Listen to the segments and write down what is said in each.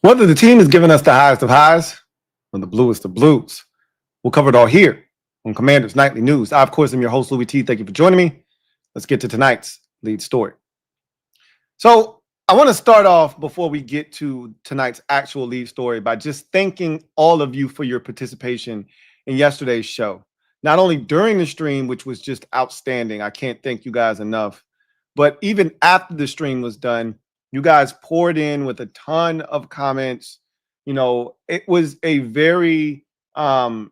Whether the team is giving us the highest of highs or the bluest of blues, we'll cover it all here on Commanders Nightly News. I, of course, am your host, Louie T. Thank you for joining me. Let's get to tonight's lead story. So I want to start off before we get to tonight's actual lead story by just thanking all of you for your participation in yesterday's show. Not only during the stream, which was just outstanding. I can't thank you guys enough. But even after the stream was done, you guys poured in with a ton of comments. You know, it was a very, I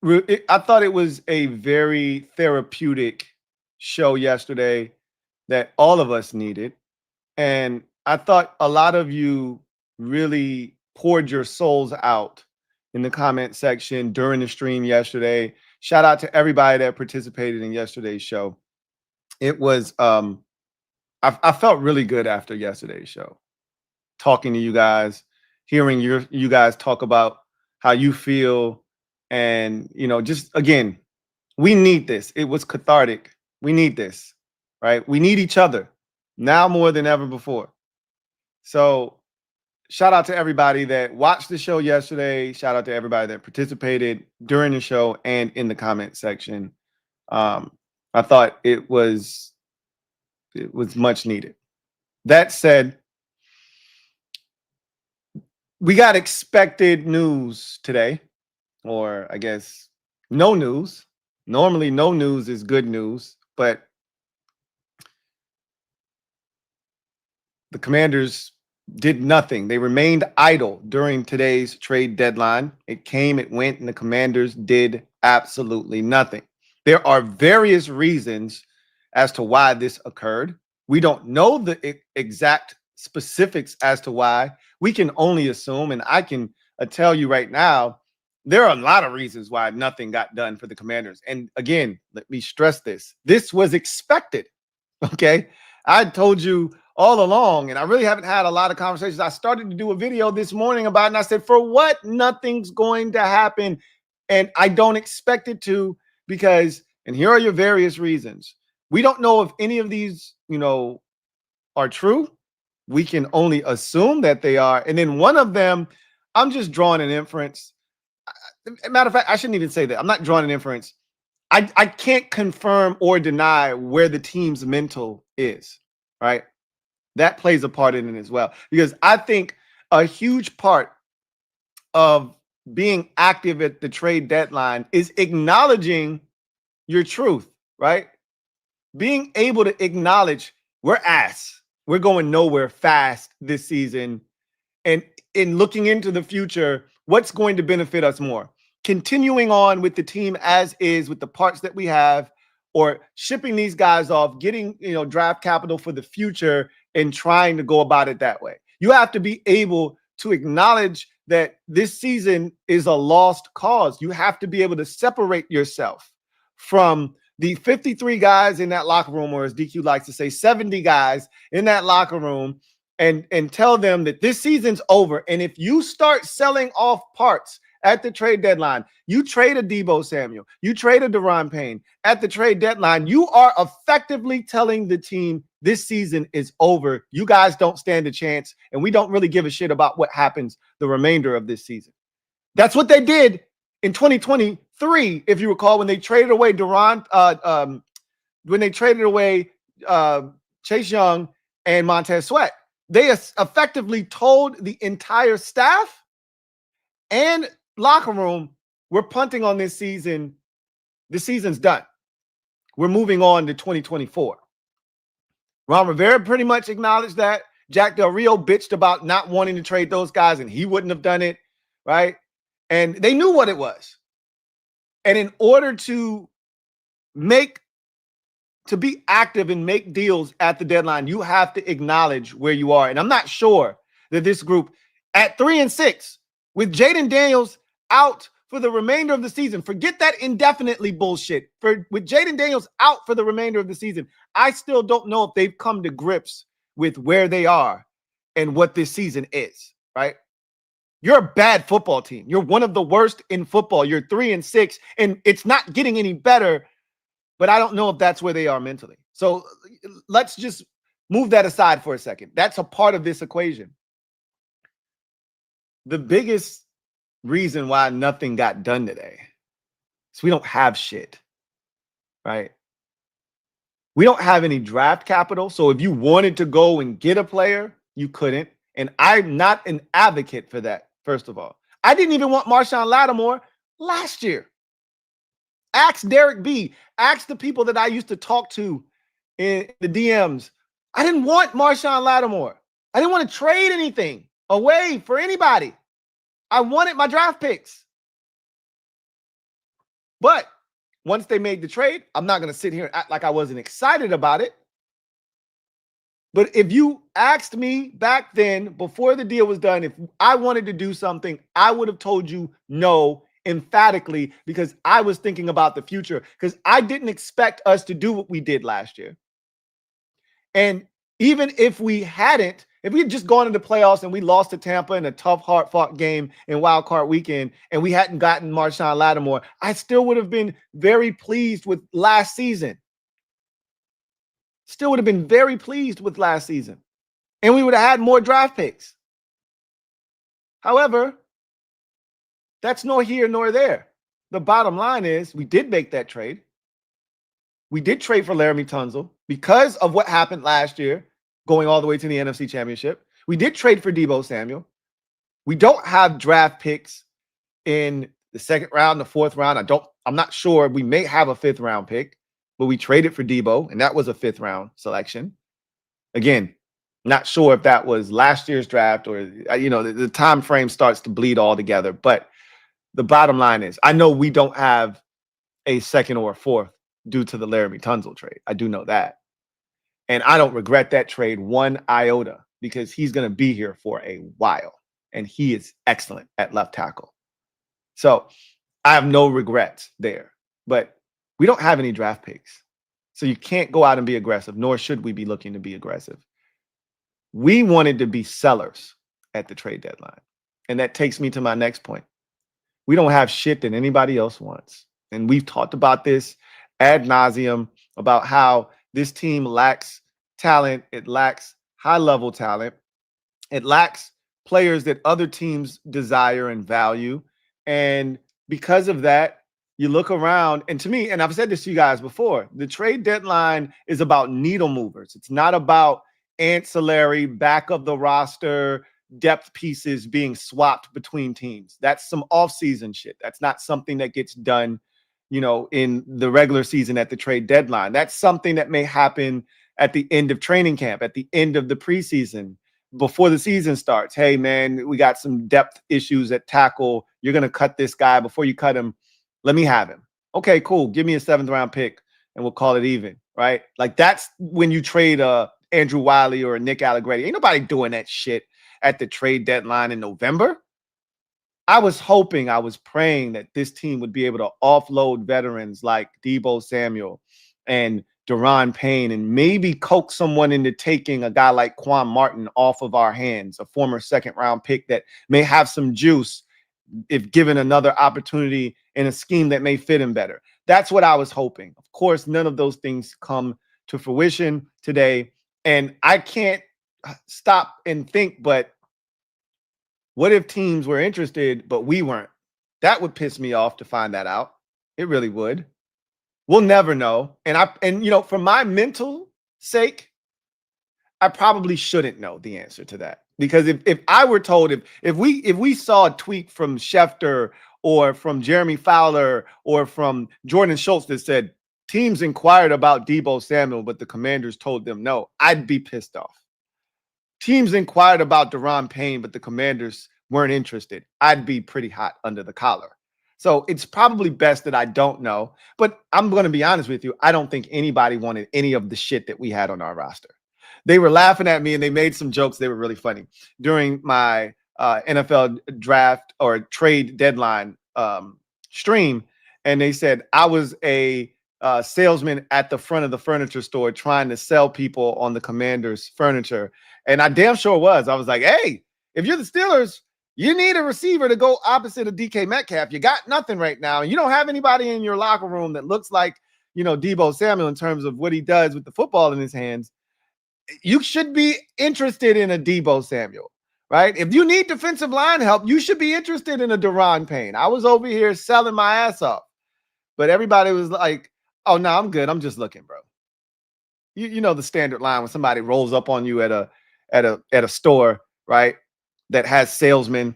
thought it was a very therapeutic show yesterday that all of us needed. And I thought a lot of you really poured your souls out in the comment section during the stream yesterday. Shout out to everybody that participated in yesterday's show. It was, I felt really good after yesterday's show, talking to you guys, hearing you guys talk about how you feel. And, you know, just again, we need this. It was cathartic. We need this, right? We need each other now more than ever before. So shout out to everybody that watched the show yesterday. Shout out to everybody that participated during the show and in the comment section. I thought it was much needed. That said, we got expected news today, or I guess no news. Normally, no news is good news, but the Commanders did nothing. They remained idle during today's trade deadline. It came, it went, and the Commanders did absolutely nothing. There are various reasons as to why this occurred. We don't know the exact specifics as to why. We can only assume, and I can tell you right now, there are a lot of reasons why nothing got done for the Commanders. And again, let me stress this. This was expected, okay? I told you all along, and I really haven't had a lot of conversations. I started to do a video this morning about it, and I said, for what? Nothing's going to happen. And I don't expect it to, because, and here are your various reasons. We don't know if any of these, you know, are true. We can only assume that they are. And then one of them, I'm just drawing an inference. Matter of fact, I shouldn't even say that. I'm not drawing an inference. I can't confirm or deny where the team's mental is, right? That plays a part in it as well. Because I think a huge part of being active at the trade deadline is acknowledging your truth, right? Being able to acknowledge we're ass. We're going nowhere fast this season. And in looking into the future, what's going to benefit us more? Continuing on with the team as is with the parts that we have, or shipping these guys off, getting, you know, draft capital for the future and trying to go about it that way. You have to be able to acknowledge that this season is a lost cause. You have to be able to separate yourself from the 53 guys in that locker room, or as DQ likes to say, 70 guys in that locker room, and tell them that this season's over. And if you start selling off parts at the trade deadline, you trade a Deebo Samuel, you trade a Daron Payne at the trade deadline, you are effectively telling the team this season is over. You guys don't stand a chance, and we don't really give a shit about what happens the remainder of this season. That's what they did in 2023, if you recall, when they traded away Chase Young and Montez Sweat. They effectively told the entire staff and locker room, we're punting on this season. This season's done. We're moving on to 2024. Ron Rivera pretty much acknowledged that. Jack Del Rio bitched about not wanting to trade those guys, and he wouldn't have done it, right? And they knew what it was. And in order to be active and make deals at the deadline, you have to acknowledge where you are. And I'm not sure that this group at 3-6 with Jaden Daniels out for the remainder of the season, forget that indefinitely bullshit. With Jaden Daniels out for the remainder of the season, I still don't know if they've come to grips with where they are and what this season is, right? You're a bad football team. You're one of the worst in football. You're 3-6, and it's not getting any better. But I don't know if that's where they are mentally. So let's just move that aside for a second. That's a part of this equation. The biggest reason why nothing got done today is we don't have shit, right? We don't have any draft capital. So if you wanted to go and get a player, you couldn't. And I'm not an advocate for that, first of all. I didn't even want Marshawn Lattimore last year. Ask Derek B. Ask the people that I used to talk to in the DMs. I didn't want Marshawn Lattimore. I didn't want to trade anything away for anybody. I wanted my draft picks. But once they made the trade, I'm not going to sit here and act like I wasn't excited about it. But if you asked me back then, before the deal was done, if I wanted to do something, I would have told you no emphatically, because I was thinking about the future, because I didn't expect us to do what we did last year. And even if we hadn't, if we had just gone into playoffs and we lost to Tampa in a tough, hard-fought game in Wild Card Weekend, and we hadn't gotten Marshawn Lattimore, I still would have been very pleased with last season. Still would have been very pleased with last season. And we would have had more draft picks. However, that's nor here nor there. The bottom line is we did make that trade. We did trade for Laramie Tunsil because of what happened last year, going all the way to the NFC Championship. We did trade for Deebo Samuel. We don't have draft picks in the second round, the fourth round. I'm not sure. We may have a fifth round pick, but we traded for Deebo, and that was a fifth round selection. Again, not sure if that was last year's draft or, the time frame starts to bleed all together. But the bottom line is, I know we don't have a second or a fourth due to the Laramie Tunsil trade. I do know that. And I don't regret that trade one iota, because he's going to be here for a while. And he is excellent at left tackle. So I have no regrets there. But we don't have any draft picks. So you can't go out and be aggressive, nor should we be looking to be aggressive. We wanted to be sellers at the trade deadline. And that takes me to my next point. We don't have shit that anybody else wants. And we've talked about this ad nauseum, about how this team lacks talent. It lacks high-level talent. It lacks players that other teams desire and value. And because of that, you look around, and to me, and I've said this to you guys before, the trade deadline is about needle movers. It's not about ancillary, back of the roster, depth pieces being swapped between teams. That's some off-season shit. That's not something that gets done, in the regular season at the trade deadline. That's something that may happen at the end of training camp, at the end of the preseason, before the season starts. Hey, man, we got some depth issues at tackle. You're going to cut this guy. Before you cut him, let me have him. Okay, cool. Give me a 7th round pick and we'll call it even, right? Like, that's when you trade Andrew Wiley or Nick Allegretti. Ain't nobody doing that shit at the trade deadline in November. I was praying that this team would be able to offload veterans like Deebo Samuel and Daron Payne, and maybe coax someone into taking a guy like Quan Martin off of our hands, a former 2nd round pick that may have some juice if given another opportunity in a scheme that may fit him better. That's what I was hoping. Of course, none of those things come to fruition today. And I can't stop and think, but what if teams were interested, but we weren't? That would piss me off to find that out. It really would. We'll never know. And for my mental sake, I probably shouldn't know the answer to that. Because if I were told, if we saw a tweet from Schefter or from Jeremy Fowler or from Jordan Schultz that said teams inquired about Deebo Samuel, but the Commanders told them no, I'd be pissed off. Teams inquired about Daron Payne, but the Commanders weren't interested. I'd be pretty hot under the collar. So it's probably best that I don't know. But I'm going to be honest with you. I don't think anybody wanted any of the shit that we had on our roster. They were laughing at me and they made some jokes. They were really funny during my NFL draft or trade deadline stream. And they said I was a salesman at the front of the furniture store trying to sell people on the Commanders furniture. And I damn sure was. I was like, hey, if you're the Steelers, you need a receiver to go opposite of DK Metcalf. You got nothing right now. And you don't have anybody in your locker room that looks like, Deebo Samuel in terms of what he does with the football in his hands. You should be interested in a Deebo Samuel. right? If you need defensive line help, you should be interested in a Deron Payne. I was over here selling my ass off, but everybody was like, "Oh no, I'm good. I'm just looking, bro." You know the standard line when somebody rolls up on you at a store, right? That has salesmen,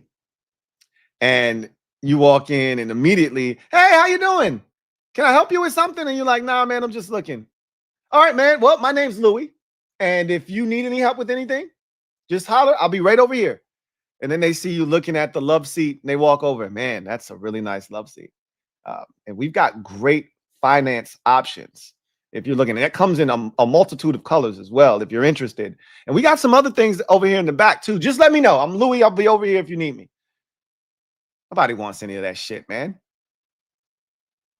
and you walk in and immediately, "Hey, how you doing? Can I help you with something?" And you're like, "Nah, man, I'm just looking." "All right, man. Well, my name's Louie, and if you need any help with anything, just holler. I'll be right over here." And then they see you looking at the love seat and they walk over. Man, that's a really nice love seat. And we've got great finance options. If you're looking, and that comes in a multitude of colors as well, if you're interested. And we got some other things over here in the back too. Just let me know. I'm Louie. I'll be over here if you need me. Nobody wants any of that shit, man.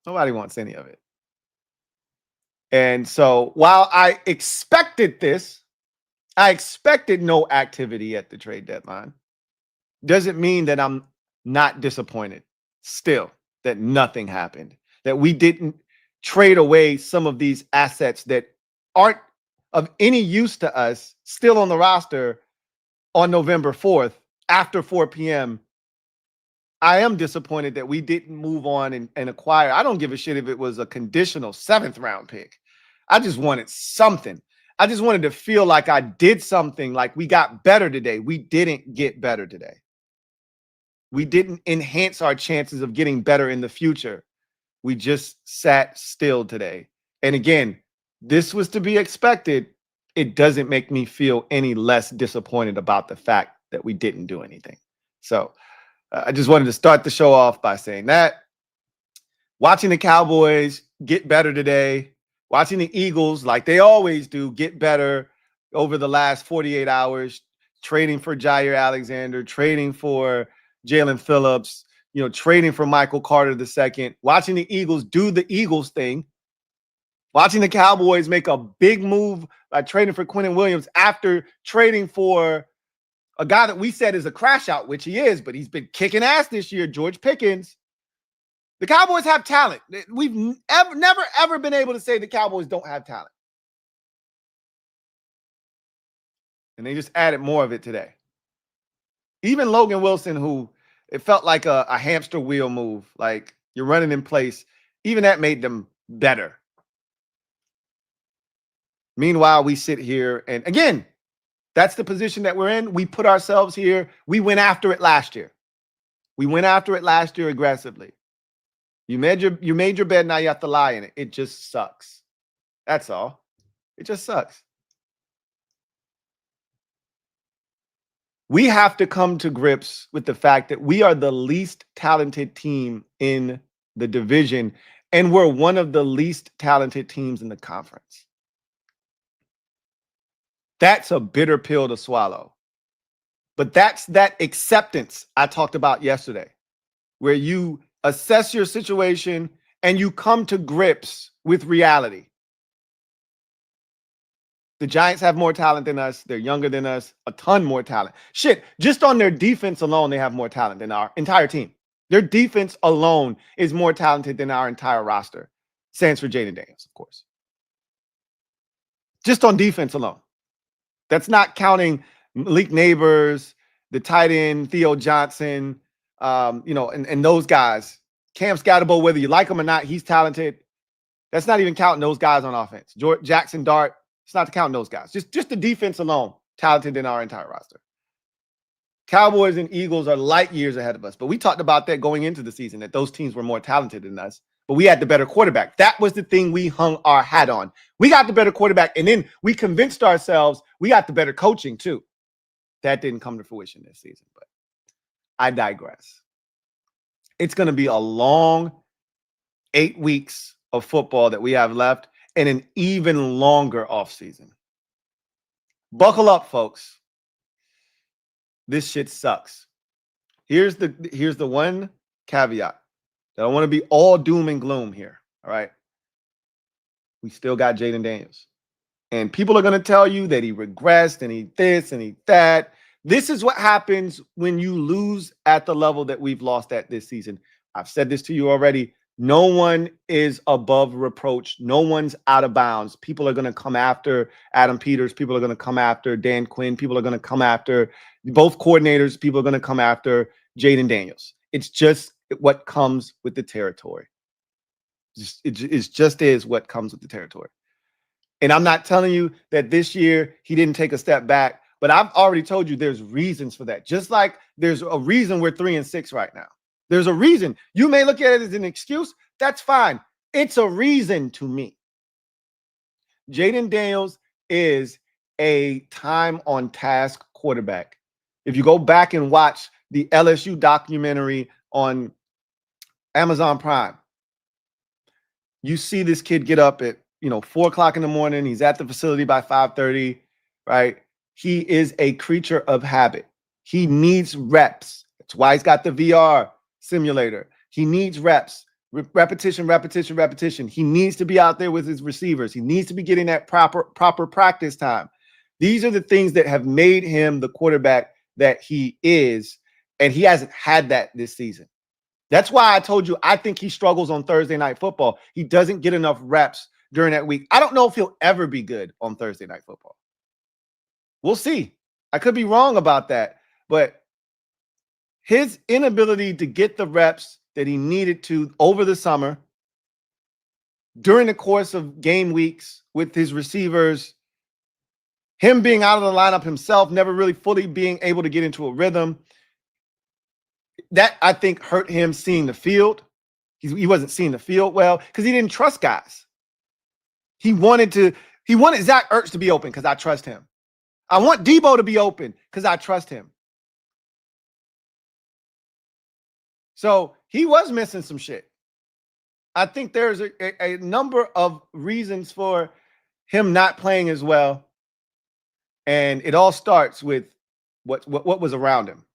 Nobody wants any of it. And so while I expected this, I expected no activity at the trade deadline. Doesn't mean that I'm not disappointed still that nothing happened, that we didn't trade away some of these assets that aren't of any use to us still on the roster on November 4th after 4 p.m. I am disappointed that we didn't move on and acquire. I don't give a shit if it was a conditional 7th round pick. I just wanted something. I just wanted to feel like I did something, like we got better today. We didn't get better today. We didn't enhance our chances of getting better in the future. We just sat still today. And again, this was to be expected. It doesn't make me feel any less disappointed about the fact that we didn't do anything. So I just wanted to start the show off by saying that. Watching the Cowboys get better today, watching the Eagles, like they always do, get better over the last 48 hours, trading for Jair Alexander, trading for Jalen Phillips, trading for Michael Carter II, watching the Eagles do the Eagles thing, watching the Cowboys make a big move by trading for Quentin Williams after trading for a guy that we said is a crash out, which he is, but he's been kicking ass this year, George Pickens. The Cowboys have talent. We've never, ever been able to say the Cowboys don't have talent. And they just added more of it today. Even Logan Wilson, who it felt like a hamster wheel move, like you're running in place, even that made them better. Meanwhile, we sit here, and again, that's the position that we're in. We put ourselves here. We went after it last year. We went after it last year aggressively. You made your bed, now you have to lie in it. It just sucks. That's all. It just sucks. We have to come to grips with the fact that we are the least talented team in the division, and we're one of the least talented teams in the conference. That's a bitter pill to swallow. But that's that acceptance I talked about yesterday, where you assess your situation and you come to grips with reality. The Giants have more talent than us. They're younger than us, a ton more talent. Shit, just on their defense alone, they have more talent than our entire team. Their defense alone is more talented than our entire roster. Sans for Jaden Daniels, of course. Just on defense alone. That's not counting Malik Neighbors, the tight end, Theo Johnson, and those guys. Cam Scatterbo, whether you like him or not, he's talented. That's not even counting those guys on offense. Jackson Dart, it's not counting those guys. Just the defense alone, talented in our entire roster. Cowboys and Eagles are light years ahead of us. But we talked about that going into the season, that those teams were more talented than us. But we had the better quarterback. That was the thing we hung our hat on. We got the better quarterback, and then we convinced ourselves we got the better coaching too. That didn't come to fruition this season, but I digress. It's going to be a long 8 weeks of football that we have left, and an even longer offseason. Buckle up, folks. This shit sucks. Here's the one caveat. I don't want to be all doom and gloom here. All right. We still got Jaden Daniels. And people are going to tell you that he regressed and he this and he that. This is what happens when you lose at the level that we've lost at this season. I've said this to you already. No one is above reproach. No one's out of bounds. People are going to come after Adam Peters. People are going to come after Dan Quinn. People are going to come after both coordinators. People are going to come after Jaden Daniels. It's just what comes with the territory. It just is what comes with the territory. And I'm not telling you that this year he didn't take a step back, but I've already told you there's reasons for that. Just like there's a reason we're 3-6 right now. There's a reason. You may look at it as an excuse. That's fine. It's a reason to me. Jaden Daniels is a time on task quarterback. If you go back and watch the LSU documentary on Amazon Prime, you see this kid get up at 4 o'clock in the morning. He's at the facility by 5:30, right? He is a creature of habit. He needs reps. That's why he's got the VR simulator. He needs reps, repetition, repetition, repetition. He needs to be out there with his receivers. He needs to be getting that proper practice time. These are the things that have made him the quarterback that he is, and he hasn't had that this season. That's why I told you I think he struggles on Thursday Night Football. He doesn't get enough reps during that week. I don't know if he'll ever be good on Thursday Night Football. We'll see. I could be wrong about that, but his inability to get the reps that he needed to over the summer, during the course of game weeks with his receivers, him being out of the lineup himself, never really fully being able to get into a rhythm, that I think hurt him seeing the field. He wasn't seeing the field well because he didn't trust guys. He wanted Zach Ertz to be open because I trust him. I want Debo to be open because I trust him. So he was missing some shit. I think there's a number of reasons for him not playing as well. And it all starts with what was around him.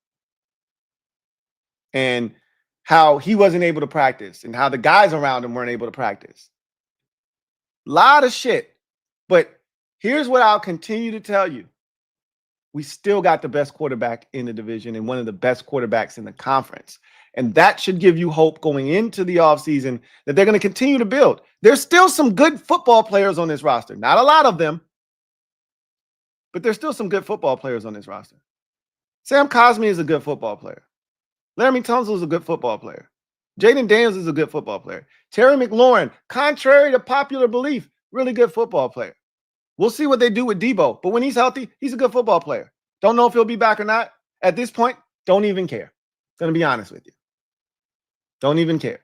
And how he wasn't able to practice and how the guys around him weren't able to practice. A lot of shit. But here's what I'll continue to tell you. We still got the best quarterback in the division and one of the best quarterbacks in the conference. And that should give you hope going into the offseason that they're going to continue to build. There's still some good football players on this roster. Not a lot of them, but there's still some good football players on this roster. Sam Cosmi is a good football player. Laramie Tunsil is a good football player. Jaden Daniels is a good football player. Terry McLaurin, contrary to popular belief, really good football player. We'll see what they do with Debo, but when he's healthy, he's a good football player. Don't know if he'll be back or not. At this point, don't even care. Going to be honest with you. Don't even care.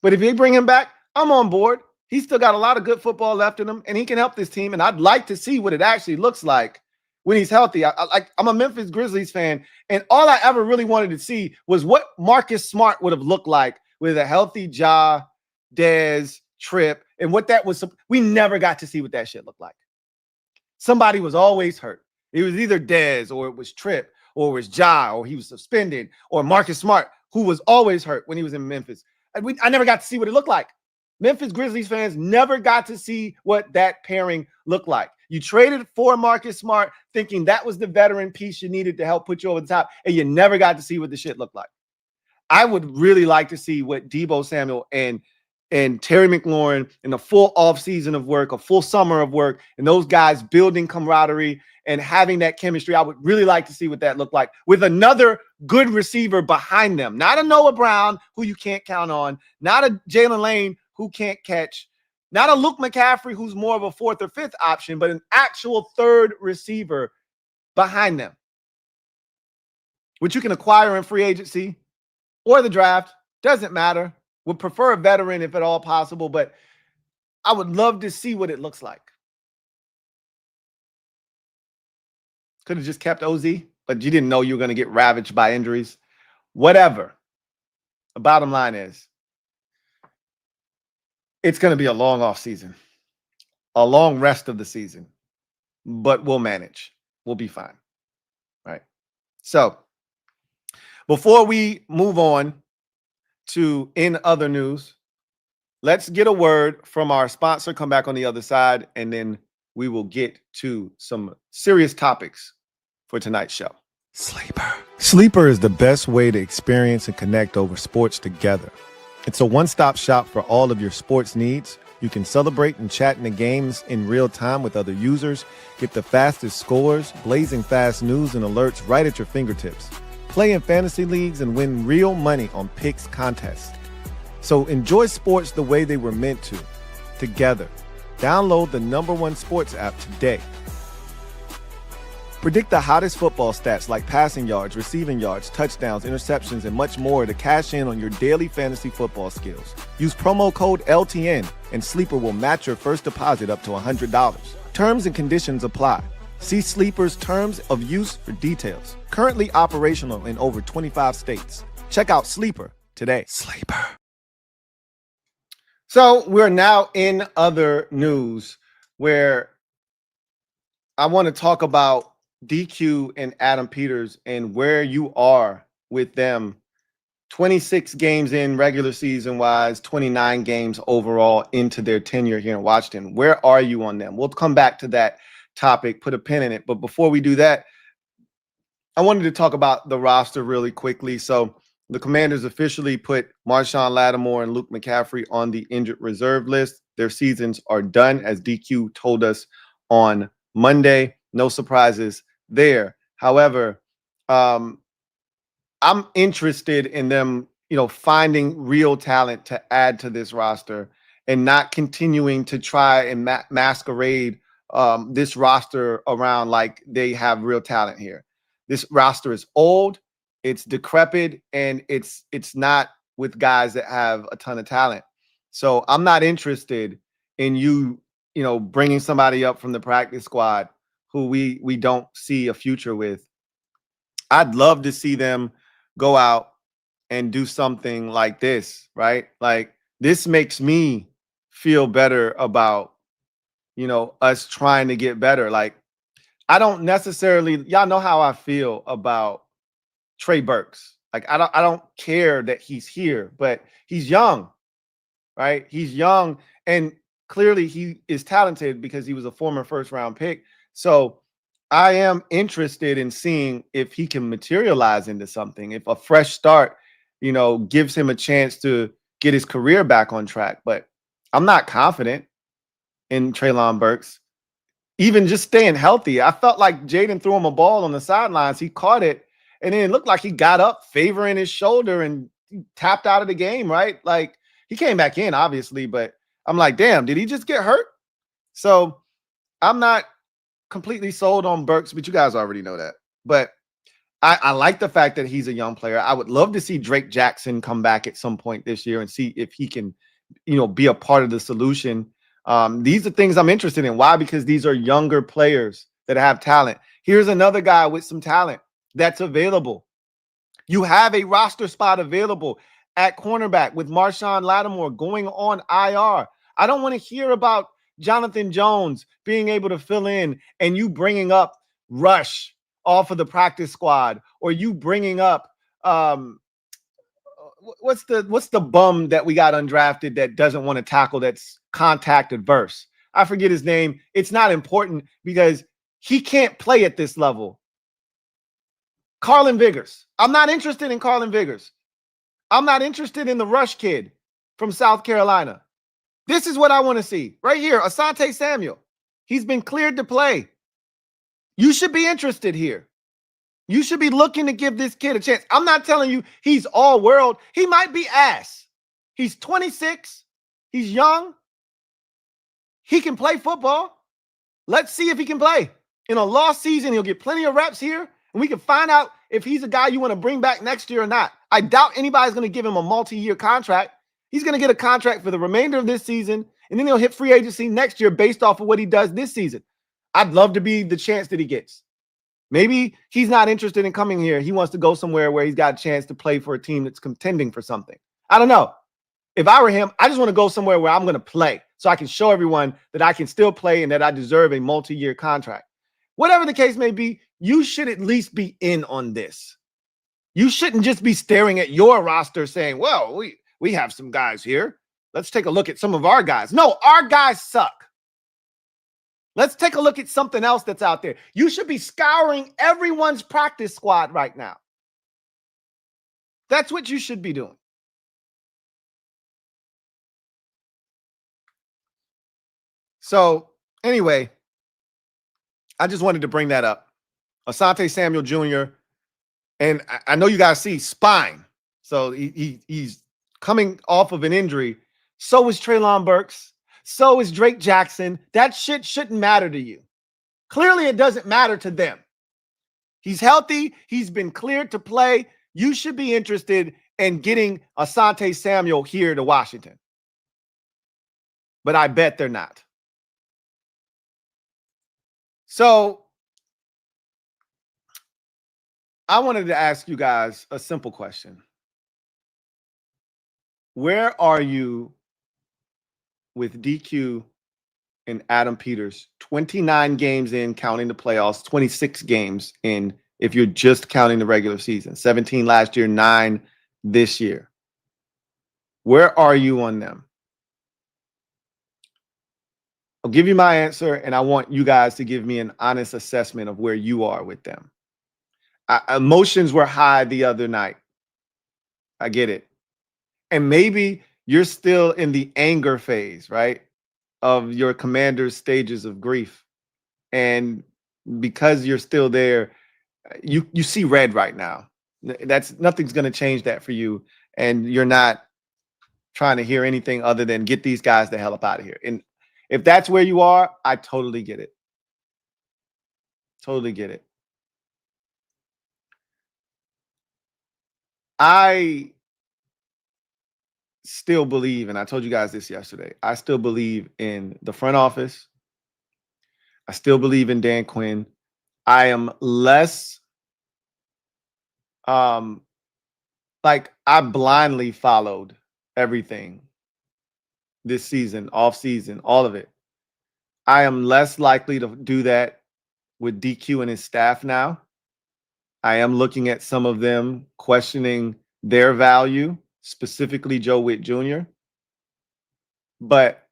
But if they bring him back, I'm on board. He's still got a lot of good football left in him, and he can help this team, and I'd like to see what it actually looks like when he's healthy. I'm a Memphis Grizzlies fan, and all I ever really wanted to see was what Marcus Smart would have looked like with a healthy Ja, Dez, Tripp, and what that was. We never got to see what that shit looked like. Somebody was always hurt. It was either Dez or it was Tripp or it was Ja or he was suspended or Marcus Smart, who was always hurt when he was in Memphis. I never got to see what it looked like. Memphis Grizzlies fans never got to see what that pairing looked like. You traded for Marcus Smart thinking that was the veteran piece you needed to help put you over the top, and you never got to see what the shit looked like. I would really like to see what Debo Samuel and Terry McLaurin in a full offseason of work, a full summer of work, and those guys building camaraderie and having that chemistry. I would really like to see what that looked like with another good receiver behind them. Not a Noah Brown, who you can't count on. Not a Jalen Lane, who can't catch. Not a Luke McCaffrey, who's more of a fourth or fifth option, but an actual third receiver behind them, which you can acquire in free agency or the draft. Doesn't matter. Would prefer a veteran if at all possible, but I would love to see what it looks like. Could have just kept OZ, but you didn't know you were going to get ravaged by injuries. Whatever. The bottom line is, it's going to be a long off season, a long rest of the season, but we'll manage. We'll be fine. Right. So before we move on to in other news, let's get a word from our sponsor, come back on the other side, and then we will get to some serious topics for tonight's show. Sleeper. Sleeper is the best way to experience and connect over sports together. It's a one-stop shop for all of your sports needs. You can celebrate and chat in the games in real time with other users, get the fastest scores, blazing fast news and alerts right at your fingertips. Play in fantasy leagues and win real money on picks contests. So enjoy sports the way they were meant to, together. Download the #1 sports app today. Predict the hottest football stats like passing yards, receiving yards, touchdowns, interceptions, and much more to cash in on your daily fantasy football skills. Use promo code LTN and Sleeper will match your first deposit up to $100. Terms and conditions apply. See Sleeper's terms of use for details. Currently operational in over 25 states. Check out Sleeper today. Sleeper. So we're now in other news where I want to talk about DQ and Adam Peters and where you are with them. 26 games in regular season wise, 29 games overall into their tenure here in Washington. Where are you on them? We'll come back to that topic, put a pin in it. But before we do that, I wanted to talk about the roster really quickly. So the Commanders officially put Marshawn Lattimore and Luke McCaffrey on the injured reserve list. Their seasons are done, as DQ told us on Monday. No surprises there. However, I'm interested in them, finding real talent to add to this roster and not continuing to try and masquerade this roster around like they have real talent here. This roster is old, it's decrepit, and it's not with guys that have a ton of talent. So I'm not interested in you bringing somebody up from the practice squad who we don't see a future with. I'd love to see them go out and do something like this, right? Like, this makes me feel better about, us trying to get better. Like, I don't necessarily, y'all know how I feel about Trey Burks. Like, I don't care that he's here, but he's young, right? He's young, and clearly he is talented because he was a former first-round pick. So I am interested in seeing if he can materialize into something, if a fresh start, gives him a chance to get his career back on track. But I'm not confident in Treylon Burks, even just staying healthy. I felt like Jaden threw him a ball on the sidelines. He caught it, and then it looked like he got up, favoring his shoulder, and tapped out of the game, right? Like, he came back in, obviously, but I'm like, damn, did he just get hurt? So I'm not completely sold on Burks, but you guys already know that. But I like the fact that he's a young player. I would love to see Drake Jackson come back at some point this year and see if he can, be a part of the solution. These are things I'm interested in. Why? Because these are younger players that have talent. Here's another guy with some talent that's available. You have a roster spot available at cornerback with Marshawn Lattimore going on IR. I don't want to hear about Jonathan Jones being able to fill in and you bringing up Rush off of the practice squad, or you bringing up what's the bum that we got undrafted that doesn't want to tackle, that's contact adverse. I forget his name. It's not important because he can't play at this level. Carlin Vigors. I'm not interested in Carlin Vigors. I'm not interested in the Rush kid from South Carolina. This is what I want to see right here. Asante Samuel. He's been cleared to play. You should be interested here. You should be looking to give this kid a chance. I'm not telling you he's all world. He might be ass. He's 26. He's young. He can play football. Let's see if he can play. In a lost season, he'll get plenty of reps here, and we can find out if he's a guy you want to bring back next year or not. I doubt anybody's going to give him a multi-year contract. He's going to get a contract for the remainder of this season, and then he'll hit free agency next year based off of what he does this season. I'd love to be the chance that he gets. Maybe he's not interested in coming here. He wants to go somewhere where he's got a chance to play for a team that's contending for something. I don't know. If I were him, I just want to go somewhere where I'm going to play so I can show everyone that I can still play and that I deserve a multi-year contract. Whatever the case may be, you should at least be in on this. You shouldn't just be staring at your roster saying, well, we have some guys here. Let's take a look at some of our guys. No, our guys suck. Let's take a look at something else that's out there. You should be scouring everyone's practice squad right now. That's what you should be doing. So anyway, I just wanted to bring that up. Asante Samuel Jr. And I know you guys see spine. So he's coming off of an injury. So is Treylon Burks. So is Drake Jackson. That shit shouldn't matter to you. Clearly, it doesn't matter to them. He's healthy. He's been cleared to play. You should be interested in getting Asante Samuel here to Washington. But I bet they're not. So I wanted to ask you guys a simple question. Where are you with DQ and Adam Peters? 29 games in, counting the playoffs, 26 games in, if you're just counting the regular season. 17 last year, 9 this year. Where are you on them? I'll give you my answer, and I want you guys to give me an honest assessment of where you are with them. Emotions were high the other night. I get it. And maybe you're still in the anger phase, right, of your commander's stages of grief. And because you're still there, you see red right now. That's nothing's going to change that for you. And you're not trying to hear anything other than get these guys the hell up out of here. And if that's where you are, I totally get it. Totally get it. I still believe, and I told you guys this yesterday, I still believe in the front office. I still believe in Dan Quinn. I am less like I blindly followed everything this season, off season, all of it. I am less likely to do that with DQ and his staff now. I am looking at some of them questioning their value, specifically Joe Witt Jr. But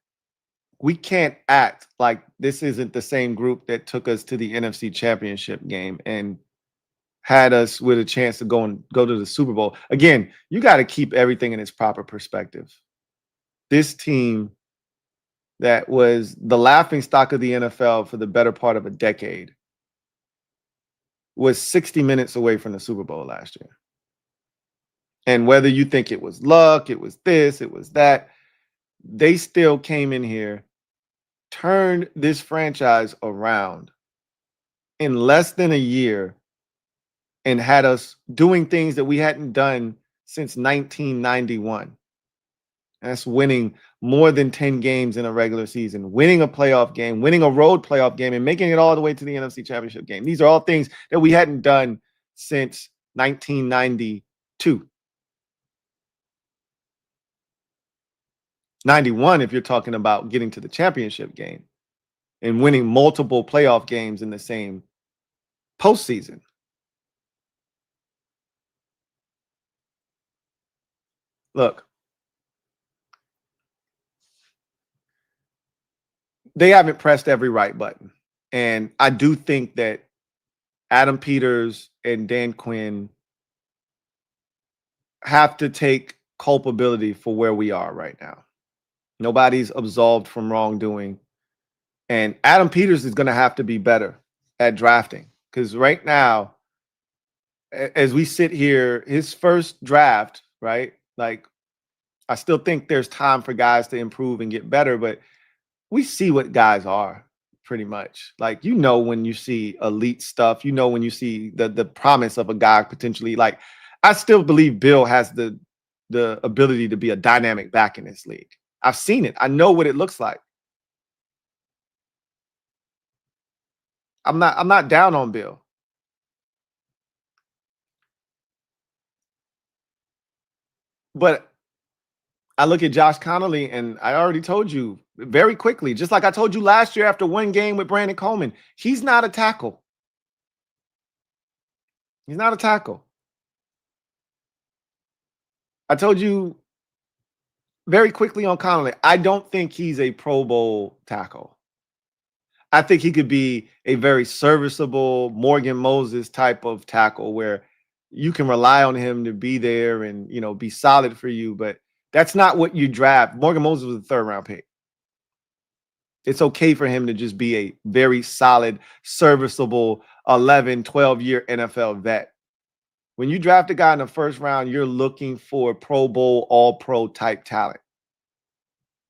we can't act like this isn't the same group that took us to the NFC Championship game and had us with a chance to go to the Super Bowl. Again, you got to keep everything in its proper perspective. This team that was the laughingstock of the NFL for the better part of a decade was 60 minutes away from the Super Bowl last year. And whether you think it was luck, it was this, it was that, they still came in here, turned this franchise around in less than a year, and had us doing things that we hadn't done since 1991. That's winning more than 10 games in a regular season, winning a playoff game, winning a road playoff game, and making it all the way to the NFC Championship game. These are all things that we hadn't done since 1992. 91, if you're talking about getting to the championship game and winning multiple playoff games in the same postseason. Look, they haven't pressed every right button. And I do think that Adam Peters and Dan Quinn have to take culpability for where we are right now. Nobody's absolved from wrongdoing. And Adam Peters is going to have to be better at drafting, because right now, as we sit here, his first draft, right? Like, I still think there's time for guys to improve and get better, but we see what guys are pretty much. Like, you know, when you see elite stuff, you know, when you see the promise of a guy potentially, like, I still believe Bill has the ability to be a dynamic back in this league. I've seen it. I know what it looks like. I'm not down on Bill. But I look at Josh Connolly, and I already told you very quickly, just like I told you last year after one game with Brandon Coleman, he's not a tackle. He's not a tackle. I told you very quickly on Connolly, I don't think he's a Pro Bowl tackle. I think he could be a very serviceable Morgan Moses type of tackle where you can rely on him to be there and, you know, be solid for you. But that's not what you draft. Morgan Moses was a 3rd-round pick. It's okay for him to just be a very solid, serviceable 11, 12-year NFL vet. When you draft a guy in the first round, you're looking for Pro Bowl, All-Pro type talent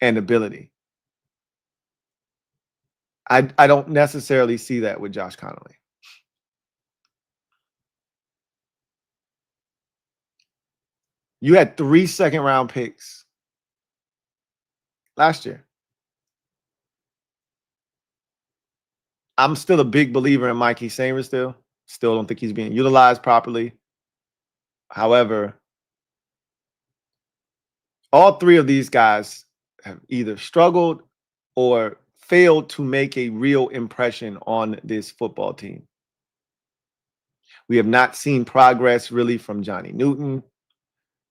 and ability. I don't necessarily see that with Josh Connolly. You had 3 second-round picks last year. I'm still a big believer in Mikey Samer still. Still don't think he's being utilized properly. However, all 3 of these guys have either struggled or failed to make a real impression on this football team. We have not seen progress really from Johnny Newton.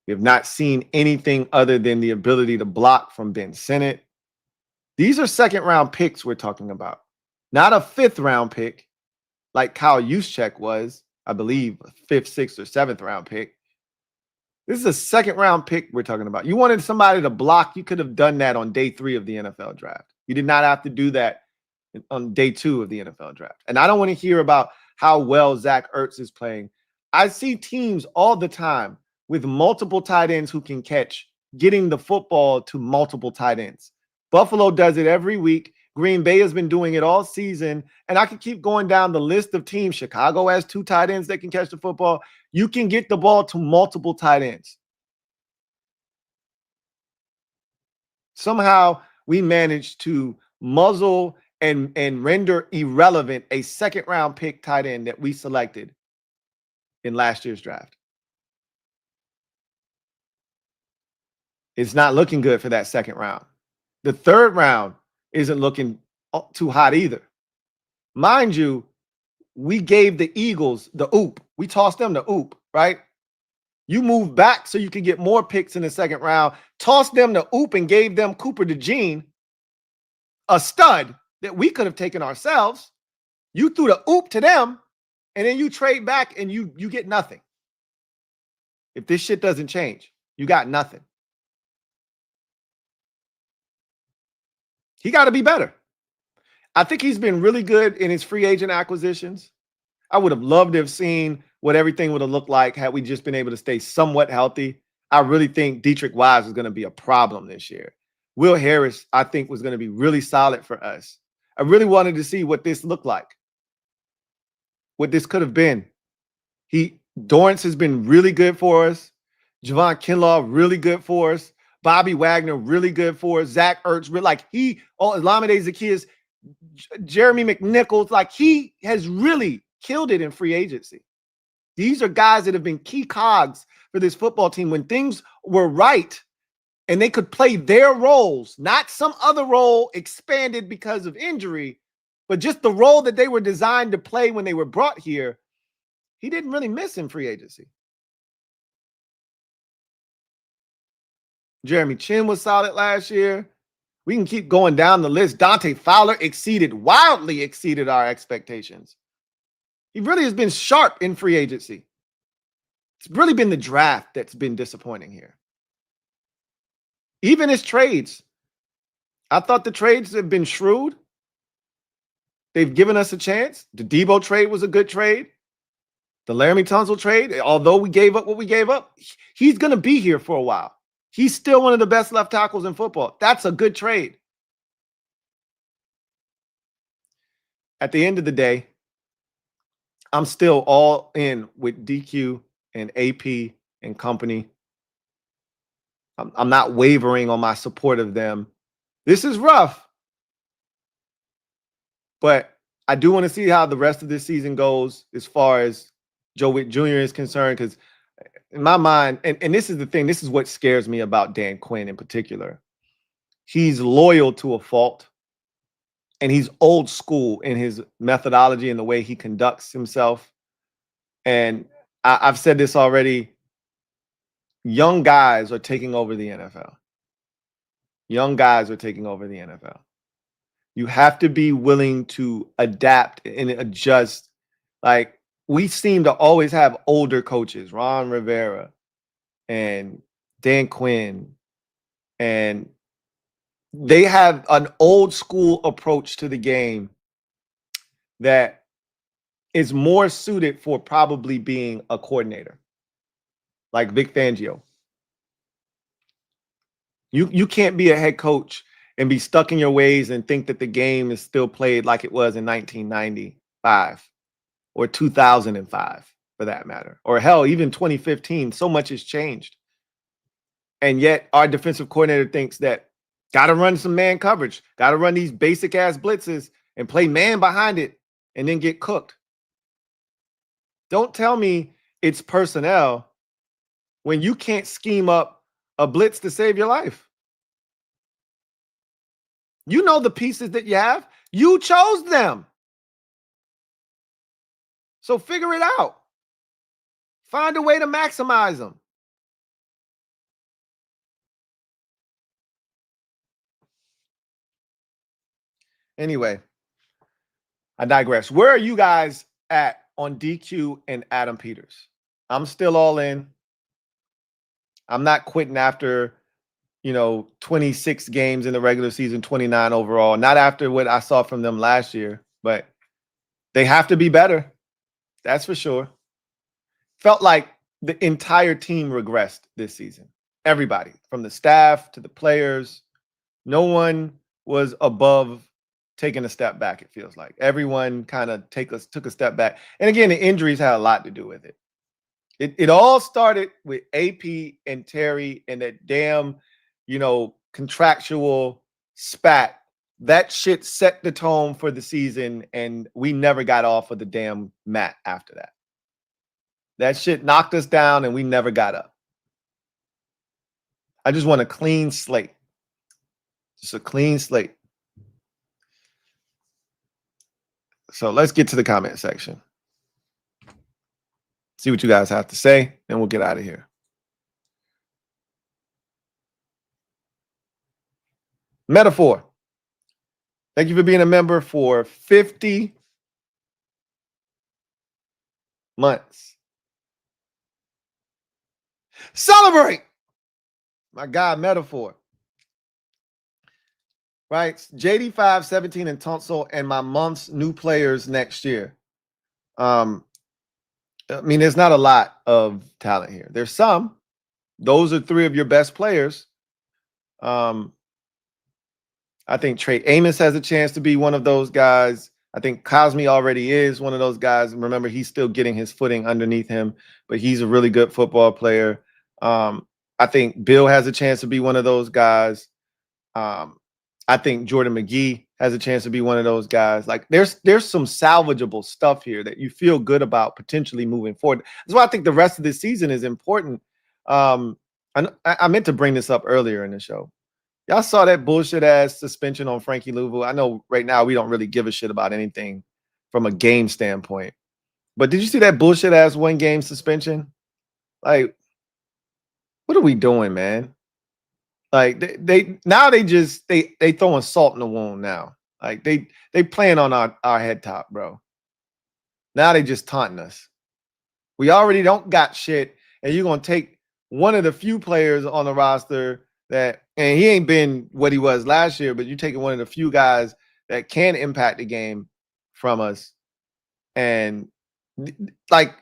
We have not seen anything other than the ability to block from Ben Sinnott. These are second-round picks we're talking about, not a 5th-round pick like Kyle Juszczyk was, I believe, a 5th, 6th, or 7th-round pick. This is a second-round pick we're talking about. You wanted somebody to block, you could have done that on day 3 of the NFL draft. You did not have to do that on day 2 of the NFL draft. And I don't want to hear about how well Zach Ertz is playing. I see teams all the time with multiple tight ends who can catch, getting the football to multiple tight ends. Buffalo does it every week. Green Bay has been doing it all season. And I can keep going down the list of teams. Chicago has 2 tight ends that can catch the football. You can get the ball to multiple tight ends. Somehow we managed to muzzle and render irrelevant a second-round pick tight end that we selected in last year's draft. It's not looking good for that second round. The 3rd round isn't looking too hot either. Mind you, we gave the Eagles the oop. We tossed them the oop, right? You moved back so you could get more picks in the second round, tossed them the oop and gave them Cooper DeJean, a stud that we could have taken ourselves. You threw the oop to them, and then you trade back and you get nothing. If this shit doesn't change, you got nothing. He got to be better. I think he's been really good in his free agent acquisitions. I would have loved to have seen what everything would have looked like had we just been able to stay somewhat healthy. I really think Dietrich Wise is going to be a problem this year. Will Harris, I think, was going to be really solid for us. I really wanted to see what this looked like, what this could have been. Dorrance has been really good for us. Javon Kinlaw, really good for us. Bobby Wagner, really good for us. Zach Ertz, Olamide Zaccheaus, Jeremy McNichols, he has really killed it in free agency. These are guys that have been key cogs for this football team when things were right and they could play their roles, not some other role expanded because of injury, but just the role that they were designed to play when they were brought here. He didn't really miss in free agency. Jeremy Chin was solid last year. We can keep going down the list. Dante Fowler wildly exceeded our expectations. He really has been sharp in free agency. It's really been the draft that's been disappointing here. Even his trades. I thought the trades have been shrewd. They've given us a chance. The Debo trade was a good trade. The Laramie Tunsil trade, although we gave up what we gave up, he's going to be here for a while. He's still one of the best left tackles in football. That's a good trade. At the end of the day, I'm still all in with DQ and AP and company. I'm not wavering on my support of them. This is rough, but I do want to see how the rest of this season goes as far as Joe Witt Jr. is concerned, because in my mind, and this is the thing, this is what scares me about Dan Quinn in particular. He's loyal to a fault, and he's old school in his methodology and the way he conducts himself. And I've said this already. Young guys are taking over the NFL. Young guys are taking over the NFL. You have to be willing to adapt and adjust. We seem to always have older coaches, Ron Rivera and Dan Quinn and they have an old school approach to the game that is more suited for probably being a coordinator, like Vic Fangio. You can't be a head coach and be stuck in your ways and think that the game is still played like it was in 1995 or 2005 for that matter, or hell, even 2015. So much has changed. And yet our defensive coordinator thinks that got to run some man coverage, got to run these basic ass blitzes and play man behind it and then get cooked. Don't tell me it's personnel when you can't scheme up a blitz to save your life. You know the pieces that you have. You chose them. So figure it out. Find a way to maximize them. Anyway, I digress. Where are you guys at on DQ and Adam Peters? I'm still all in. I'm not quitting after, 26 games in the regular season, 29 overall. Not after what I saw from them last year, but they have to be better. That's for sure. Felt like the entire team regressed this season. Everybody, from the staff to the players, no one was above taking a step back, it feels like. Everyone kind of took a step back. And again, the injuries had a lot to do with it. It all started with AP and Terry and that damn, contractual spat. That shit set the tone for the season, and we never got off of the damn mat after that. That shit knocked us down, and we never got up. I just want a clean slate. Just a clean slate. So let's get to the comment section. See what you guys have to say, and we'll get out of here. Metaphor. Thank you for being a member for 50 months. Celebrate! My God, Metaphor. Right? JD5, 17, and Tunsil, and my month's new players next year. There's not a lot of talent here. There's some. Those are three of your best players. I think Trey Amos has a chance to be one of those guys. I think Cosme already is one of those guys. Remember, he's still getting his footing underneath him, but he's a really good football player. I think Bill has a chance to be one of those guys. I think Jordan McGee has a chance to be one of those guys. Like there's some salvageable stuff here that you feel good about potentially moving forward. That's why I think the rest of this season is important. I meant to bring this up earlier in the show. Y'all saw that bullshit ass suspension on Frankie Louvu. I know right now we don't really give a shit about anything from a game standpoint. But did you see that bullshit ass 1 game suspension? Like, what are we doing, man? Like they throwing salt in the wound now. Like they playing on our head top, bro. Now they just taunting us. We already don't got shit, and you're gonna take one of the few players on the roster that, and he ain't been what he was last year, but you're taking one of the few guys that can impact the game from us. And like,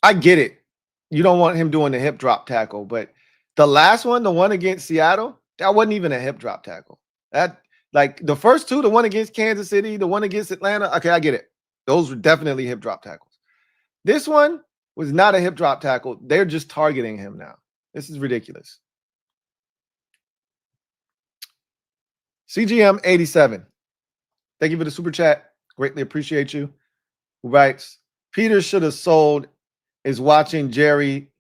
I get it. You don't want him doing the hip drop tackle, but the last one, the one against Seattle, that wasn't even a hip drop tackle. That, like, the first two, the one against Kansas City, the one against Atlanta, okay, I get it. Those were definitely hip drop tackles. This one was not a hip drop tackle. They're just targeting him now. This is ridiculous. CGM 87. Thank you for the super chat. Greatly appreciate you. Who writes, Peter should have sold is watching Jerry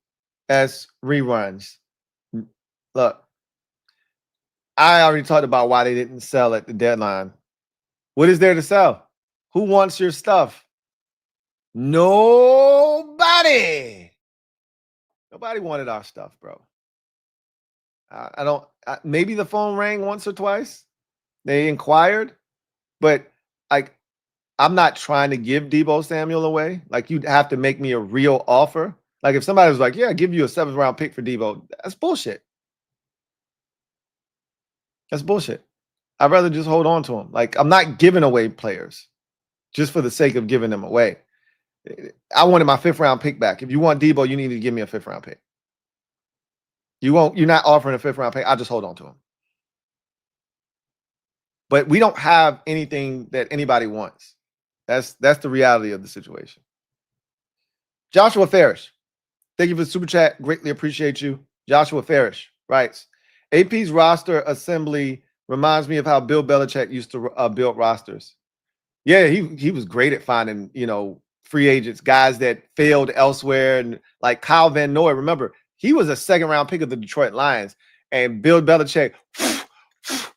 S reruns. Look, I already talked about why they didn't sell at the deadline. What is there to sell? Who wants your stuff? Nobody. Nobody wanted our stuff, bro. Maybe the phone rang once or twice. They inquired, but like, I'm not trying to give Deebo Samuel away. Like, you'd have to make me a real offer. Like, if somebody was like, yeah, I'll give you a 7th round pick for Deebo, that's bullshit. That's bullshit. I'd rather just hold on to them. Like, I'm not giving away players just for the sake of giving them away. I wanted my 5th round pick back. If you want Debo, you need to give me a 5th round pick. You're not offering a 5th round pick. I'll just hold on to him. But we don't have anything that anybody wants. That's the reality of the situation. Joshua Farish, thank you for the super chat. Greatly appreciate you. Joshua Farish writes, AP's roster assembly reminds me of how Bill Belichick used to build rosters. Yeah, he was great at finding, free agents, guys that failed elsewhere. And like Kyle Van Noy, remember, he was a 2nd round pick of the Detroit Lions. And Bill Belichick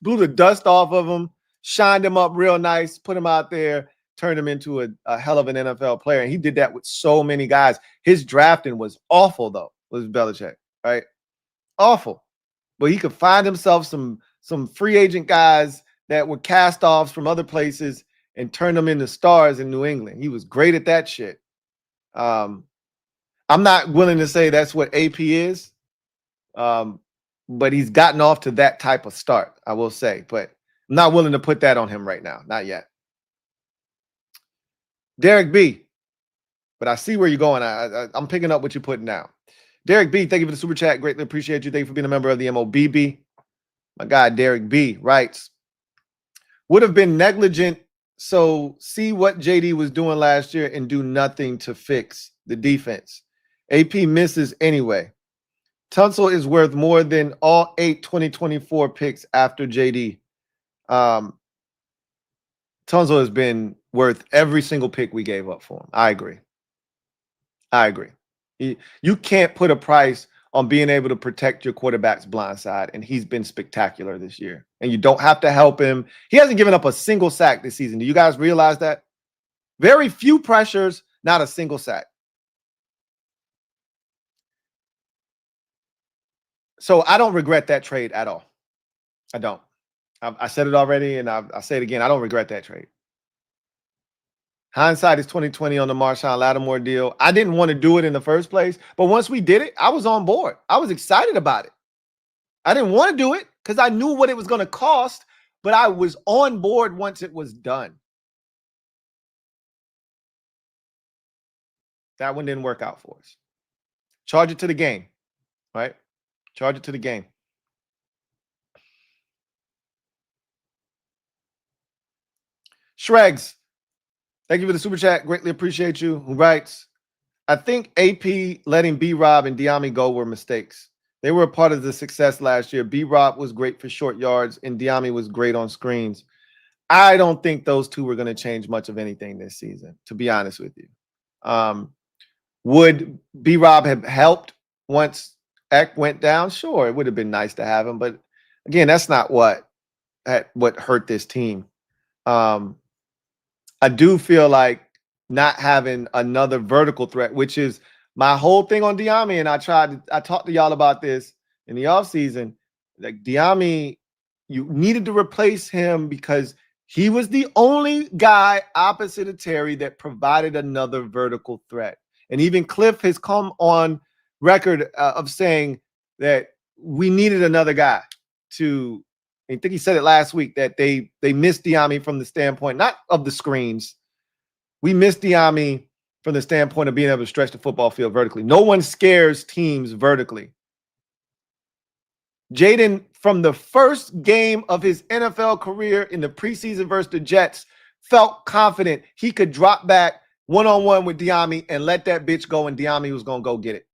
blew the dust off of him, shined him up real nice, put him out there, turned him into a hell of an NFL player. And he did that with so many guys. His drafting was awful, though, was Belichick, right? Awful. But he could find himself some free agent guys that were cast-offs from other places and turn them into stars in New England. He was great at that shit. I'm not willing to say that's what AP is, but he's gotten off to that type of start, I will say. But I'm not willing to put that on him right now. Not yet. Derek B. But I see where you're going. I'm picking up what you're putting down. Derek B., thank you for the super chat. Greatly appreciate you. Thank you for being a member of the MOBB. My guy, Derek B., writes, would have been negligent, so see what JD was doing last year and do nothing to fix the defense. AP misses anyway. Tunsil is worth more than all 8 2024 picks after JD. Tunsil has been worth every single pick we gave up for him. I agree. You can't put a price on being able to protect your quarterback's blind side, and he's been spectacular this year. And you don't have to help him. He hasn't given up a single sack this season. Do you guys realize that? Very few pressures, not a single sack. So I don't regret that trade at all. I don't. I said it already, and I say it again. I don't regret that trade. Hindsight is 2020 on the Marshawn Lattimore deal. I didn't want to do it in the first place, but once we did it, I was on board. I was excited about it. I didn't want to do it because I knew what it was going to cost, but I was on board once it was done. That one didn't work out for us. Charge it to the game, right? Charge it to the game. Shregs, thank you for the super chat. Greatly appreciate you. Who writes, I think AP letting B-Rob and Diami go were mistakes. They were a part of the success last year. B-Rob was great for short yards, and Diami was great on screens. I don't think those two were going to change much of anything this season, to be honest with you. Would B-Rob have helped once Eck went down? Sure, it would have been nice to have him. But, again, that's not what hurt this team. I do feel like not having another vertical threat, which is my whole thing on Diami, and I talked to y'all about this in the offseason. Like, Diami, you needed to replace him because he was the only guy opposite of Terry that provided another vertical threat. And even Cliff has come on record of saying that we needed another guy to, I think he said it last week, that they missed Diami from the standpoint, not of the screens. We missed Diami from the standpoint of being able to stretch the football field vertically. No one scares teams vertically. Jaden, from the first game of his NFL career in the preseason versus the Jets, felt confident he could drop back one-on-one with Diami and let that bitch go, and Diami was going to go get it.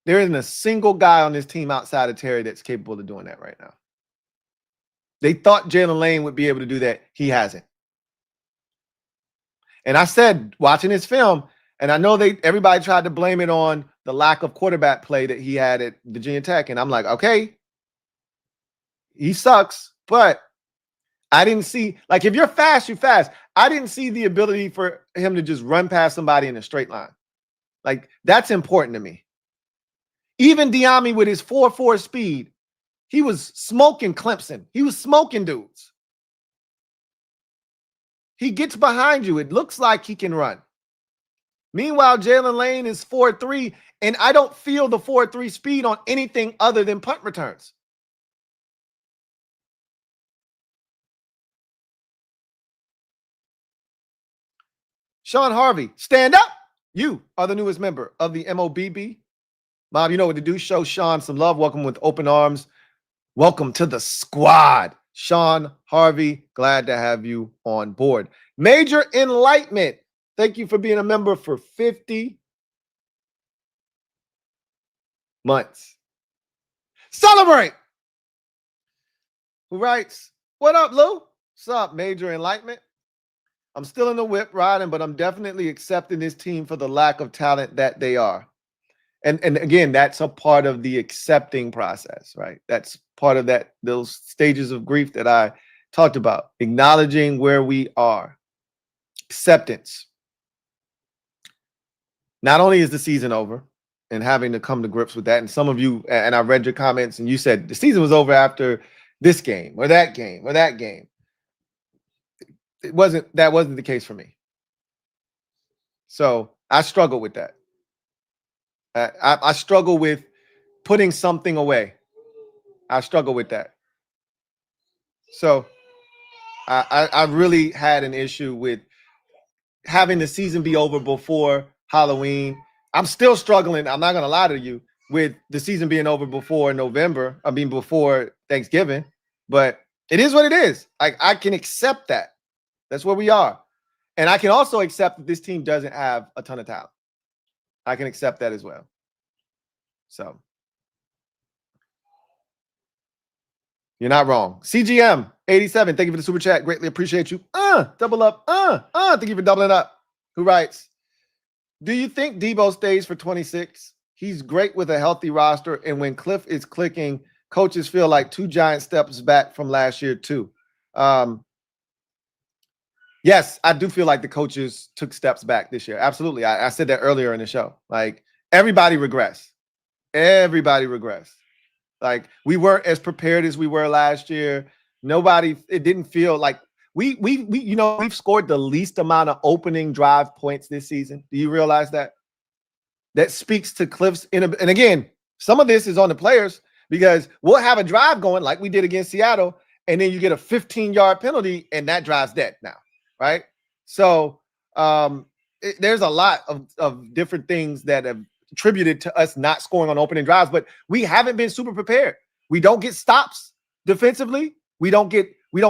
There isn't a single guy on this team outside of Terry that's capable of doing that right now. They thought Jalen Lane would be able to do that. He hasn't. And I said, watching his film, and I know everybody tried to blame it on the lack of quarterback play that he had at Virginia Tech. And I'm like, okay, he sucks, but I didn't see, like, if you're fast, you're fast. I didn't see the ability for him to just run past somebody in a straight line. Like, that's important to me. Even Diami with his 4.4 speed, he was smoking Clemson. He was smoking dudes. He gets behind you. It looks like he can run. Meanwhile, Jalen Lane is 4.3, and I don't feel the 4.3 speed on anything other than punt returns. Sean Harvey, stand up. You are the newest member of the MOBB. Mob, you know what to do. Show Sean some love. Welcome with open arms. Welcome to the squad. Sean Harvey, glad to have you on board. Major Enlightenment, thank you for being a member for 50 months. Celebrate! Who writes, what up, Lou? What's up, Major Enlightenment? I'm still in the whip riding, but I'm definitely accepting this team for the lack of talent that they are. And again, that's a part of the accepting process, right? That's part of those stages of grief that I talked about. Acknowledging where we are. Acceptance. Not only is the season over and having to come to grips with that, and some of you, and I read your comments, and you said the season was over after this game or that game or that game. That wasn't the case for me. So I struggle with that. I struggle with putting something away. I struggle with that. So I really had an issue with having the season be over before Halloween. I'm still struggling, I'm not going to lie to you, with the season being over before November. I mean, before Thanksgiving. But it is what it is. I can accept that. That's where we are. And I can also accept that this team doesn't have a ton of talent. I can accept that as well. So you're not wrong. CGM 87, thank you for the super chat. Greatly appreciate you. Double up. Thank you for doubling up. Who writes, do you think Debo stays for 26? He's great with a healthy roster, and when Cliff is clicking, coaches feel like 2 giant steps back from last year too. Yes, I do feel like the coaches took steps back this year. Absolutely. I said that earlier in the show. Like, everybody regressed. Everybody regressed. Like, we weren't as prepared as we were last year. It didn't feel like we've scored the least amount of opening drive points this season. Do you realize that? That speaks to Cliff's and again, some of this is on the players, because we'll have a drive going like we did against Seattle, and then you get a 15-yard penalty and that drive's dead now. Right. So there's a lot of different things that have attributed to us not scoring on opening drives, but we haven't been super prepared. We don't get stops defensively. We don't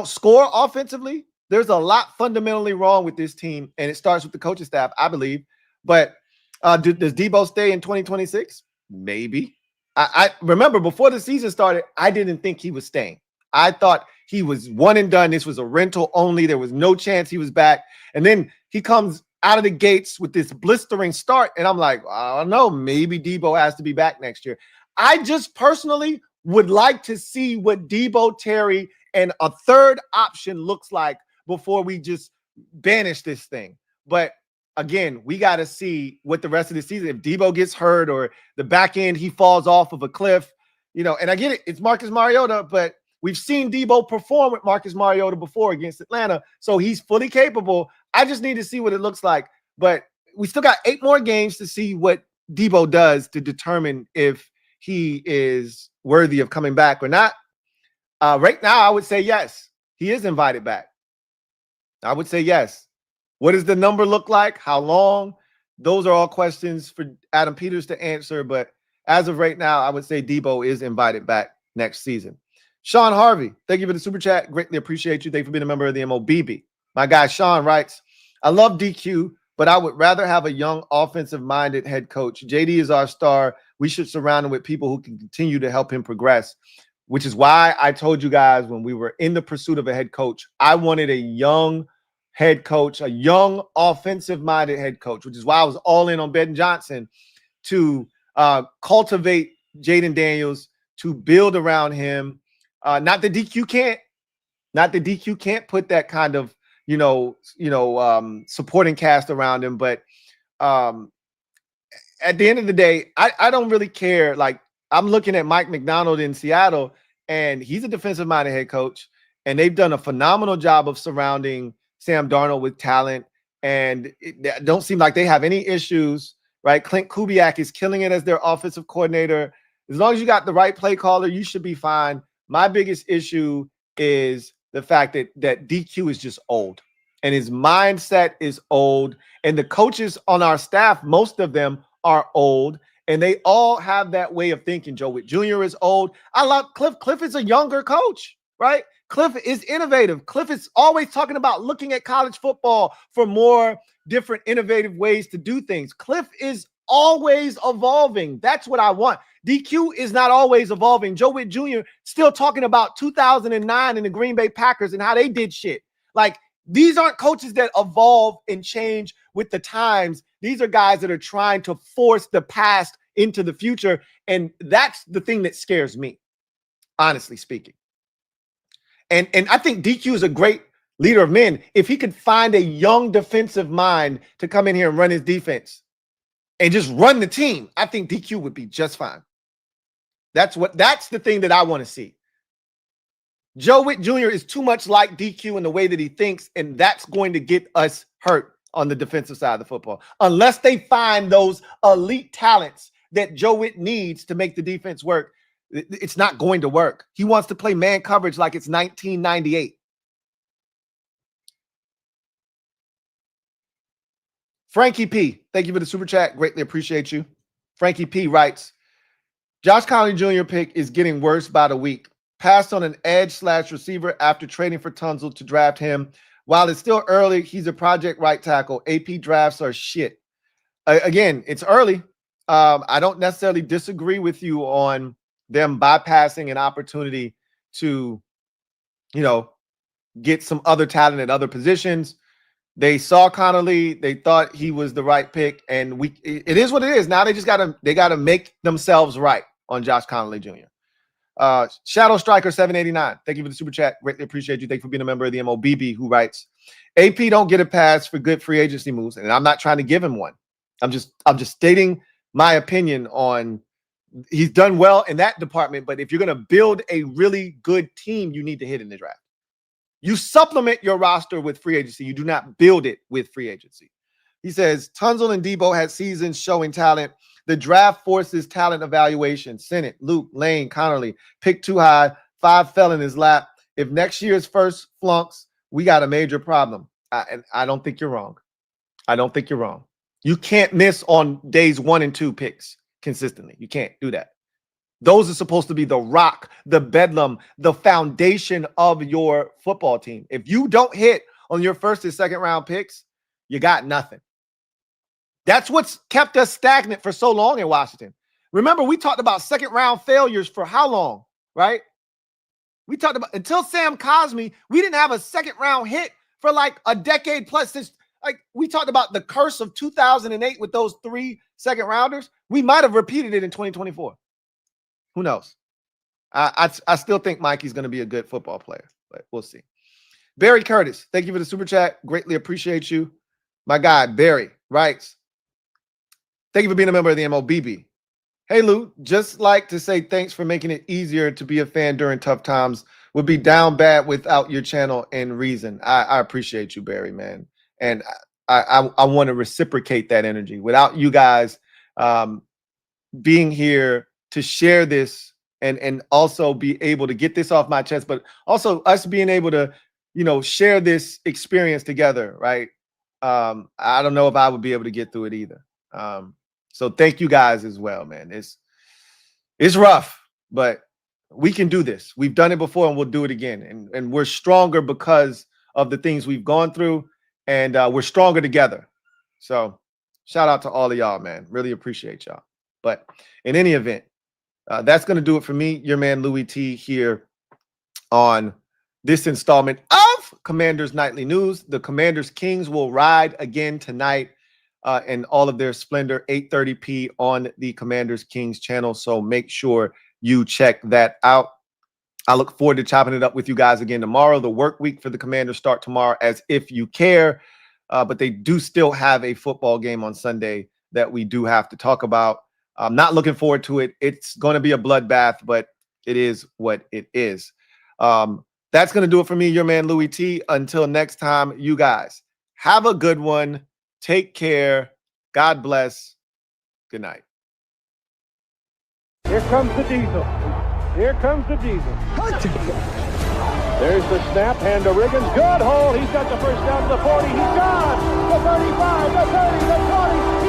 score offensively. There's a lot fundamentally wrong with this team, and it starts with the coaching staff, I believe. But does Debo stay in 2026? Maybe. I remember before the season started, I didn't think he was staying. I thought he was one and done. This was a rental only. There was no chance he was back. And then he comes out of the gates with this blistering start. And I'm like, I don't know, maybe Debo has to be back next year. I just personally would like to see what Debo, Terry, and a third option looks like before we just banish this thing. But again, we got to see what the rest of the season, if Debo gets hurt or the back end, he falls off of a cliff, and I get it. It's Marcus Mariota, but we've seen Debo perform with Marcus Mariota before against Atlanta. So he's fully capable. I just need to see what it looks like. But we still got 8 more games to see what Debo does to determine if he is worthy of coming back or not. Right now, I would say yes. He is invited back. I would say yes. What does the number look like? How long? Those are all questions for Adam Peters to answer. But as of right now, I would say Debo is invited back next season. Sean Harvey, thank you for the super chat. Greatly appreciate you. Thank you for being a member of the MOBB. My guy Sean writes, I love DQ, but I would rather have a young offensive-minded head coach. JD is our star. We should surround him with people who can continue to help him progress, which is why I told you guys when we were in the pursuit of a head coach, I wanted a young head coach, a young offensive-minded head coach, which is why I was all in on Ben Johnson to cultivate Jaden Daniels, to build around him. Not that DQ can't put that kind of, supporting cast around him. But at the end of the day, I don't really care. Like, I'm looking at Mike McDonald in Seattle, and he's a defensive-minded head coach, and they've done a phenomenal job of surrounding Sam Darnold with talent, and it don't seem like they have any issues, right? Clint Kubiak is killing it as their offensive coordinator. As long as you got the right play caller, you should be fine. My biggest issue is the fact that DQ is just old. and his mindset is old. And the coaches on our staff, most of them are old, and they all have that way of thinking. Joe Witt Jr. is old. I love Cliff. Cliff is a younger coach, right? Cliff is innovative. Cliff is always talking about looking at college football for more different innovative ways to do things. Cliff is always evolving. That's what I want. DQ is not always evolving. Joe Witt Jr. still talking about 2009 and the Green Bay Packers and how they did shit. Like, these aren't coaches that evolve and change with the times. These are guys that are trying to force the past into the future. And that's the thing that scares me, honestly speaking. And I think DQ is a great leader of men. If he could find a young defensive mind to come in here and run his defense and just run the team, I think DQ would be just fine. That's the thing that I want to see. Joe Witt Jr. is too much like DQ in the way that he thinks, and that's going to get us hurt on the defensive side of the football. Unless they find those elite talents that Joe Witt needs to make the defense work, it's not going to work. He wants to play man coverage like it's 1998. Frankie P, thank you for the super chat. Greatly appreciate you. Frankie P writes, Josh Conley Jr. pick is getting worse by the week. Passed on an edge/receiver after trading for Tunzel to draft him. While it's still early, he's a project right tackle. AP drafts are shit. Again, it's early. I don't necessarily disagree with you on them bypassing an opportunity to, get some other talent at other positions. They saw Connolly. They thought he was the right pick, and it is what it is. Now they gotta make themselves right on Josh Connolly Jr. Shadow Striker 789. Thank you for the super chat. Greatly appreciate you. Thank you for being a member of the MOBB, who writes, AP don't get a pass for good free agency moves, and I'm not trying to give him one. I'm just stating my opinion on he's done well in that department, but if you're going to build a really good team, you need to hit in the draft. You supplement your roster with free agency. You do not build it with free agency. He says, Tunzel and Debo had seasons showing talent. The draft forces talent evaluation. Sennett, Luke, Lane, Connerly. Pick too high. 5 fell in his lap. If next year's first flunks, we got a major problem. And I don't think you're wrong. I don't think you're wrong. You can't miss on days 1 and 2 picks consistently. You can't do that. Those are supposed to be the rock, the bedlam, the foundation of your football team. If you don't hit on your first and second round picks, you got nothing. That's what's kept us stagnant for so long in Washington. Remember, we talked about second round failures for how long, right? We talked about until Sam Cosmi, we didn't have a second round hit for like a decade plus. Since like we talked about the curse of 2008 with those 3 second rounders. We might have repeated it in 2024. Who knows? I still think Mikey's going to be a good football player, but we'll see. Barry Curtis, thank you for the super chat. Greatly appreciate you. My guy, Barry, writes, thank you for being a member of the MOBB. Hey, Lou, just like to say thanks for making it easier to be a fan during tough times. Would be down bad without your channel and reason. I appreciate you, Barry, man. And I want to reciprocate that energy. Without you guys being here to share this and also be able to get this off my chest, but also us being able to, share this experience together, right? I don't know if I would be able to get through it either. So thank you guys as well, man. It's rough, but we can do this. We've done it before and we'll do it again. And we're stronger because of the things we've gone through, and we're stronger together. So shout out to all of y'all, man. Really appreciate y'all. But in any event, that's going to do it for me, your man Louie T, here on this installment of Commanders Nightly News. The Commanders Kings will ride again tonight in all of their splendor, 8:30 on the Commanders Kings channel. So make sure you check that out. I look forward to chopping it up with you guys again tomorrow. The work week for the Commanders start tomorrow, as if you care. But they do still have a football game on Sunday that we do have to talk about. I'm not looking forward to it. It's going to be a bloodbath, but it is what it is. That's going to do it for me, your man Louie T. Until next time, you guys have a good one. Take care. God bless. Good night. Here comes the diesel. Here comes the diesel. There's the snap, hand to Riggins. Good hold. He's got the first down to the 40. He's gone. The 35, the 30, the 20.